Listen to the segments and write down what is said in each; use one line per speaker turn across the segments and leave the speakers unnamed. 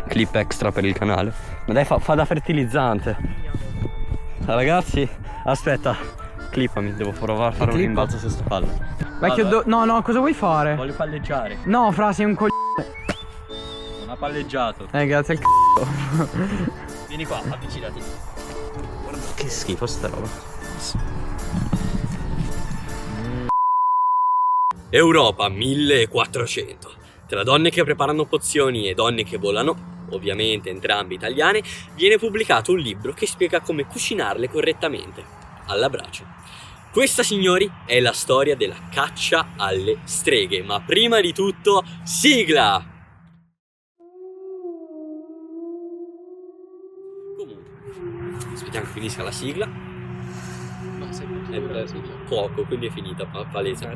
Clip extra per il canale. Ma dai, fa da fertilizzante. Ragazzi, aspetta, clippami, devo provare a fare un rimbalzo su sta palla.
Vecchio, no, cosa vuoi fare?
Voglio palleggiare.
No, fra, sei un coglione.
Non ha palleggiato.
Grazie al c***o.
Vieni qua, avvicinati. Guarda che schifo sta roba. Europa 1400. Tra donne che preparano pozioni e donne che volano, ovviamente entrambe italiane, viene pubblicato un libro che spiega come cucinarle correttamente. All'abbraccio. Questa, signori, è la storia della caccia alle streghe, ma prima di tutto, sigla! Comunque, aspettiamo che finisca la sigla.
Ma sei
Poco, quindi è finita, palese.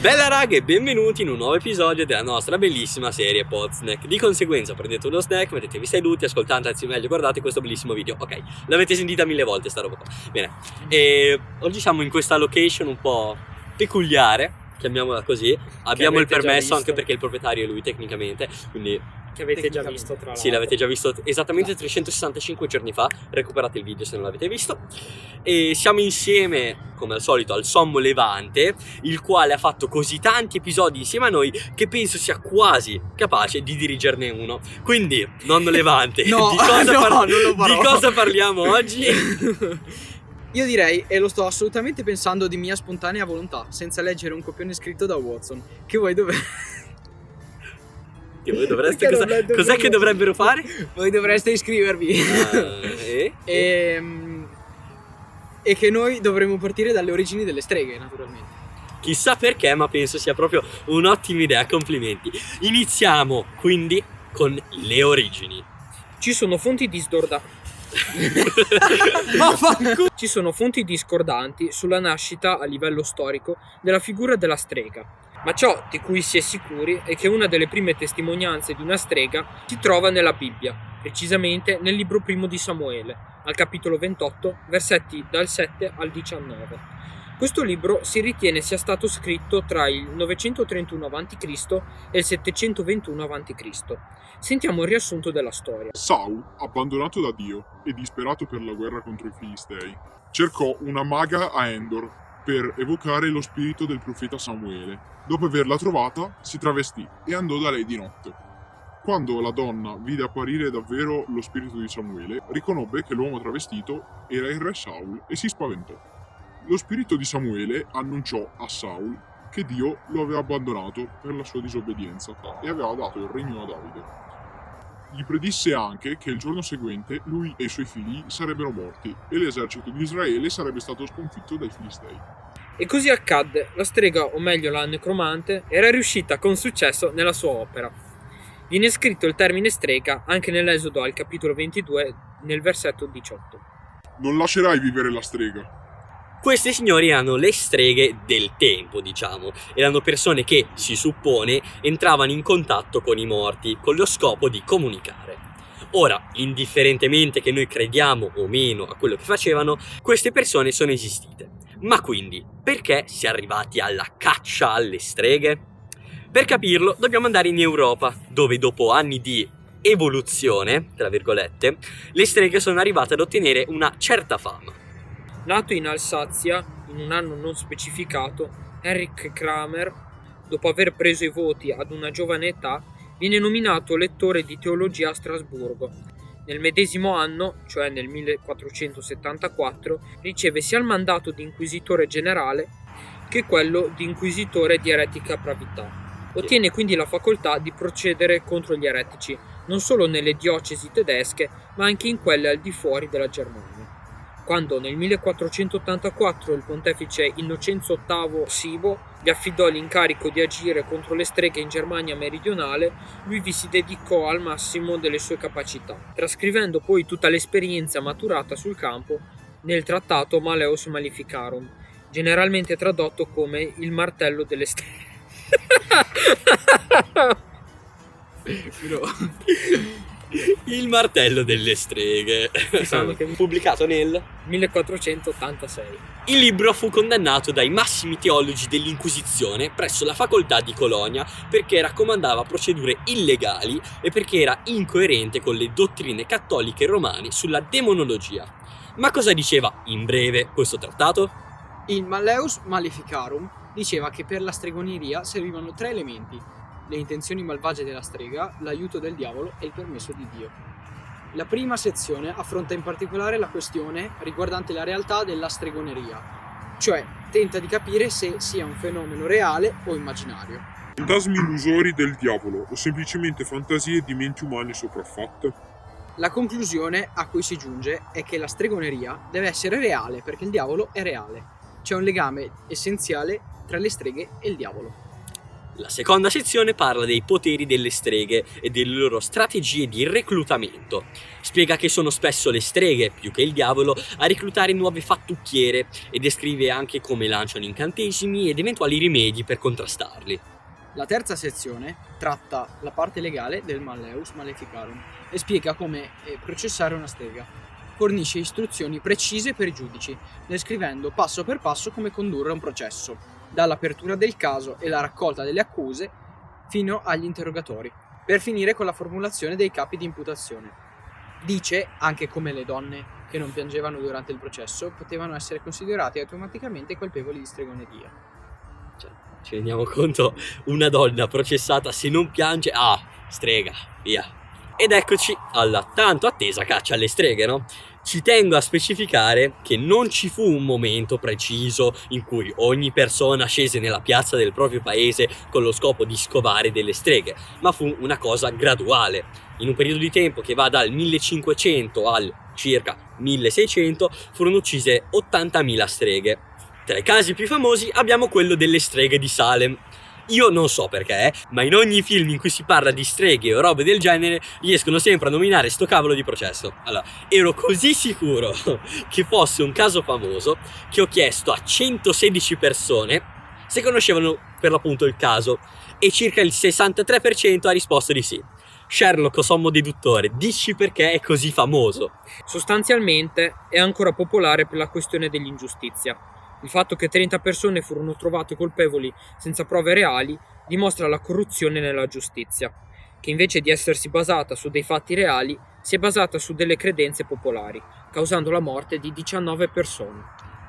Bella raga e benvenuti in un nuovo episodio della nostra bellissima serie Podsnack. Di conseguenza prendete uno snack, mettetevi seduti, ascoltate, anzi meglio guardate questo bellissimo video. Ok, l'avete sentita 1000 volte sta roba qua. Bene, e oggi siamo in questa location un po' peculiare, chiamiamola così. Abbiamo il permesso anche perché il proprietario è lui tecnicamente, quindi...
Che avete già visto tra l'altro.
Sì, l'avete già visto esattamente 365 giorni fa. Recuperate il video se non l'avete visto. E siamo insieme, come al solito, al Sommo Levante, il quale ha fatto così tanti episodi insieme a noi che penso sia quasi capace di dirigerne uno. Quindi, nonno Levante,
No,
di cosa,
non lo farò.
di cosa parliamo oggi?
Io direi, e lo sto assolutamente pensando di mia spontanea volontà, senza leggere un copione scritto da Watson, che voi
Che voi dovreste...
Perché non leggo
Cos'è
più?
che dovrebbero fare?
voi dovreste iscrivervi. E che noi dovremmo partire dalle origini delle streghe, naturalmente.
Chissà perché, ma penso sia proprio un'ottima idea, complimenti. Iniziamo quindi con le origini.
Ci sono fonti Ci sono fonti discordanti sulla nascita a livello storico della figura della strega. Ma ciò di cui si è sicuri è che una delle prime testimonianze di una strega si trova nella Bibbia, precisamente nel libro primo di Samuele, al capitolo 28, versetti dal 7 al 19. Questo libro si ritiene sia stato scritto tra il 931 a.C. e il 721 a.C. Sentiamo il riassunto della storia.
Saul, abbandonato da Dio e disperato per la guerra contro i Filistei, cercò una maga a Endor per evocare lo spirito del profeta Samuele. Dopo averla trovata, si travestì e andò da lei di notte. Quando la donna vide apparire davvero lo spirito di Samuele, riconobbe che l'uomo travestito era il re Saul e si spaventò. Lo spirito di Samuele annunciò a Saul che Dio lo aveva abbandonato per la sua disobbedienza e aveva dato il regno a Davide. Gli predisse anche che il giorno seguente lui e i suoi figli sarebbero morti e l'esercito di Israele sarebbe stato sconfitto dai Filistei.
E così accadde, la strega, o meglio la necromante, era riuscita con successo nella sua opera. Viene scritto il termine strega anche nell'Esodo al capitolo 22, nel versetto 18.
Non lascerai vivere la strega.
Queste, signori, erano le streghe del tempo, diciamo. Erano persone che, si suppone, entravano in contatto con i morti, con lo scopo di comunicare. Ora, indifferentemente che noi crediamo o meno a quello che facevano, queste persone sono esistite. Ma quindi, perché si è arrivati alla caccia alle streghe? Per capirlo, dobbiamo andare in Europa, dove dopo anni di evoluzione, tra virgolette, le streghe sono arrivate ad ottenere una certa fama.
Nato in Alsazia, in un anno non specificato, Henrik Kramer, dopo aver preso i voti ad una giovane età, viene nominato lettore di teologia a Strasburgo. Nel medesimo anno, cioè nel 1474, riceve sia il mandato di inquisitore generale che quello di inquisitore di eretica pravità. Ottiene quindi la facoltà di procedere contro gli eretici, non solo nelle diocesi tedesche, ma anche in quelle al di fuori della Germania. Quando nel 1484 il pontefice Innocenzo VIII Sibo gli affidò l'incarico di agire contro le streghe in Germania meridionale, lui vi si dedicò al massimo delle sue capacità, trascrivendo poi tutta l'esperienza maturata sul campo nel trattato Maleus Maleficarum, generalmente tradotto come il martello delle streghe.
Il martello delle streghe.
Sanno che-
Pubblicato nel
1486.
Il libro fu condannato dai massimi teologi dell'Inquisizione presso la facoltà di Colonia perché raccomandava procedure illegali e perché era incoerente con le dottrine cattoliche romane sulla demonologia. Ma cosa diceva in breve questo trattato?
Il Malleus Maleficarum diceva che per la stregoneria servivano 3 elementi: le intenzioni malvagie della strega, l'aiuto del diavolo e il permesso di Dio. La prima sezione affronta in particolare la questione riguardante la realtà della stregoneria, cioè tenta di capire se sia un fenomeno reale o immaginario.
Fantasmi illusori del diavolo o semplicemente fantasie di menti umane sopraffatte?
La conclusione a cui si giunge è che la stregoneria deve essere reale perché il diavolo è reale. C'è un legame essenziale tra le streghe e il diavolo.
La seconda sezione parla dei poteri delle streghe e delle loro strategie di reclutamento. Spiega che sono spesso le streghe, più che il diavolo, a reclutare nuove fattucchiere e descrive anche come lanciano incantesimi ed eventuali rimedi per contrastarli.
La terza sezione tratta la parte legale del Malleus Maleficarum e spiega come processare una strega. Fornisce istruzioni precise per i giudici, descrivendo passo per passo come condurre un processo, dall'apertura del caso e la raccolta delle accuse fino agli interrogatori, per finire con la formulazione dei capi di imputazione. Dice anche come le donne che non piangevano durante il processo potevano essere considerate automaticamente colpevoli di stregoneria.
Cioè, ci rendiamo conto? Una donna processata se non piange, strega, via. Ed eccoci alla tanto attesa caccia alle streghe, no? Ci tengo a specificare che non ci fu un momento preciso in cui ogni persona scese nella piazza del proprio paese con lo scopo di scovare delle streghe, ma fu una cosa graduale. In un periodo di tempo che va dal 1500 al circa 1600 furono uccise 80.000 streghe. Tra i casi più famosi abbiamo quello delle streghe di Salem. Io non so perché, ma in ogni film in cui si parla di streghe o robe del genere riescono sempre a nominare sto cavolo di processo. Allora, ero così sicuro che fosse un caso famoso che ho chiesto a 116 persone se conoscevano per l'appunto il caso e circa il 63% ha risposto di sì. Sherlock, sommo deduttore, dici perché è così famoso.
Sostanzialmente è ancora popolare per la questione dell'ingiustizia. Il fatto che 30 persone furono trovate colpevoli senza prove reali dimostra la corruzione nella giustizia, che invece di essersi basata su dei fatti reali si è basata su delle credenze popolari, causando la morte di 19 persone.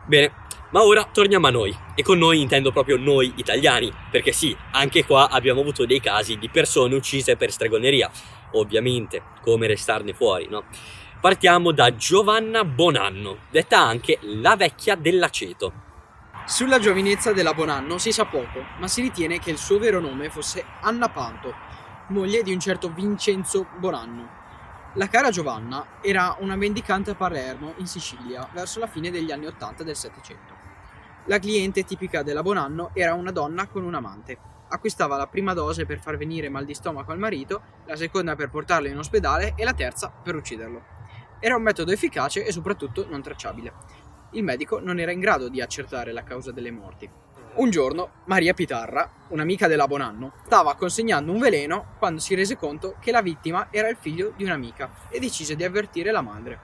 Bene, ma ora torniamo a noi, e con noi intendo proprio noi italiani, perché sì, anche qua abbiamo avuto dei casi di persone uccise per stregoneria, ovviamente, come restarne fuori, no? Partiamo da Giovanna Bonanno, detta anche la vecchia dell'aceto.
Sulla giovinezza della Bonanno si sa poco, ma si ritiene che il suo vero nome fosse Anna Panto, moglie di un certo Vincenzo Bonanno. La cara Giovanna era una mendicante a Palermo, in Sicilia, verso la fine degli anni 80 del Settecento. La cliente tipica della Bonanno era una donna con un amante. Acquistava la prima dose per far venire mal di stomaco al marito, la seconda per portarlo in ospedale e la terza per ucciderlo. Era un metodo efficace e soprattutto non tracciabile. Il medico non era in grado di accertare la causa delle morti. Un giorno, Maria Pitarra, un'amica della Bonanno, stava consegnando un veleno quando si rese conto che la vittima era il figlio di un'amica e decise di avvertire la madre.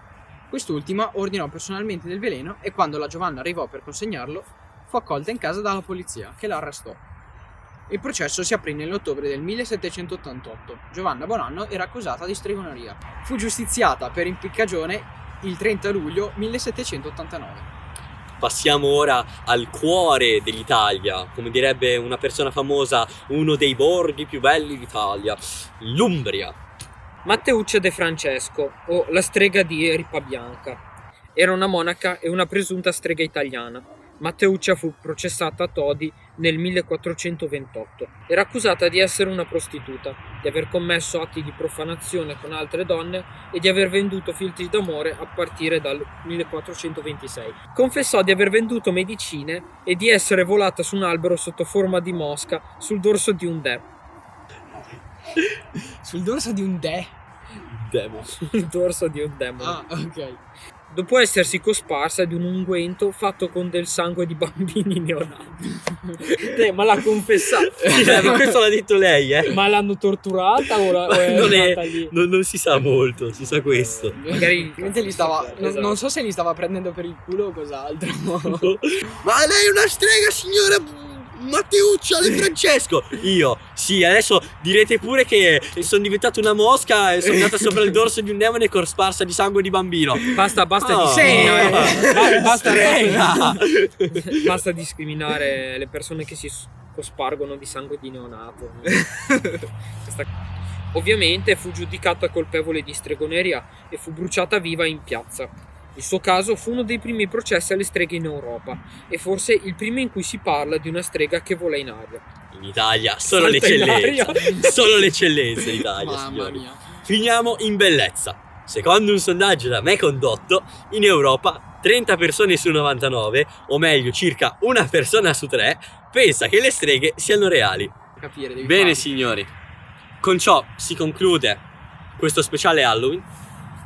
Quest'ultima ordinò personalmente del veleno e quando la Giovanna arrivò per consegnarlo, fu accolta in casa dalla polizia, che la arrestò. Il processo si aprì nell'ottobre del 1788. Giovanna Bonanno era accusata di stregoneria. Fu giustiziata per impiccagione il 30 luglio 1789.
Passiamo ora al cuore dell'Italia, come direbbe una persona famosa, uno dei borghi più belli d'Italia, l'Umbria.
Matteuccia De Francesco, o la strega di Ripabianca, era una monaca e una presunta strega italiana. Matteuccia fu processata a Todi nel 1428. Era accusata di essere una prostituta, di aver commesso atti di profanazione con altre donne e di aver venduto filtri d'amore a partire dal 1426. Confessò di aver venduto medicine e di essere volata su un albero sotto forma di mosca sul dorso di un dè.
Sul dorso di un dè?
Demo.
Sul dorso di un demone.
Ah, ok.
dopo essersi cosparsa di un unguento fatto con del sangue di bambini neonati. Ma l'ha confessato.
Ma questo l'ha detto lei,
Ma l'hanno torturata o è
non,
andata lì?
non si sa molto, si sa questo.
Magari
Mentre gli stava,
Esatto.
non so se gli stava prendendo per il culo o cos'altro.
Ma lei è una strega, signora Matteuccia De Francesco. Io, sì, adesso direte pure che sono diventato una mosca e sono andata sopra il dorso di un demone cosparsa di sangue di bambino.
Basta
Oh.
discriminare.
Strega.
Basta discriminare le persone che si cospargono di sangue di neonato. Ovviamente fu giudicata colpevole di stregoneria e fu bruciata viva in piazza. Il suo caso fu uno dei primi processi alle streghe in Europa e forse il primo in cui si parla di una strega che vola in aria.
In Italia solo
Salta in
l'eccellenza.
aria.
Solo l'eccellenza in Italia,
Mamma
signori.
mia.
Finiamo in bellezza. Secondo un sondaggio da me condotto, in Europa 30 persone su 99, o meglio circa una persona su 3, pensa che le streghe siano reali.
Capire, devi
Bene
farlo.
signori, con ciò si conclude questo speciale Halloween.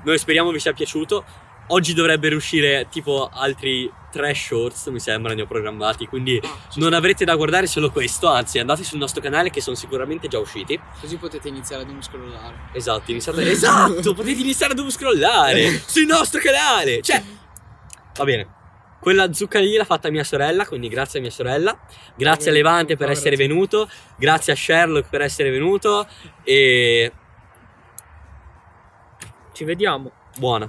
Noi speriamo vi sia piaciuto. Oggi dovrebbero uscire tipo altri 3 shorts, mi sembra, ne ho programmati, quindi non avrete da guardare solo questo, anzi andate sul nostro canale che sono sicuramente già usciti.
Così potete iniziare ad scrollare.
Esatto, esatto, potete iniziare ad scrollare sul nostro canale. Cioè, va bene. Quella zucca lì l'ha fatta mia sorella, quindi grazie a mia sorella. Grazie a Levante per essere venuto. Grazie a Sherlock per essere venuto. E
Ci vediamo.
buona.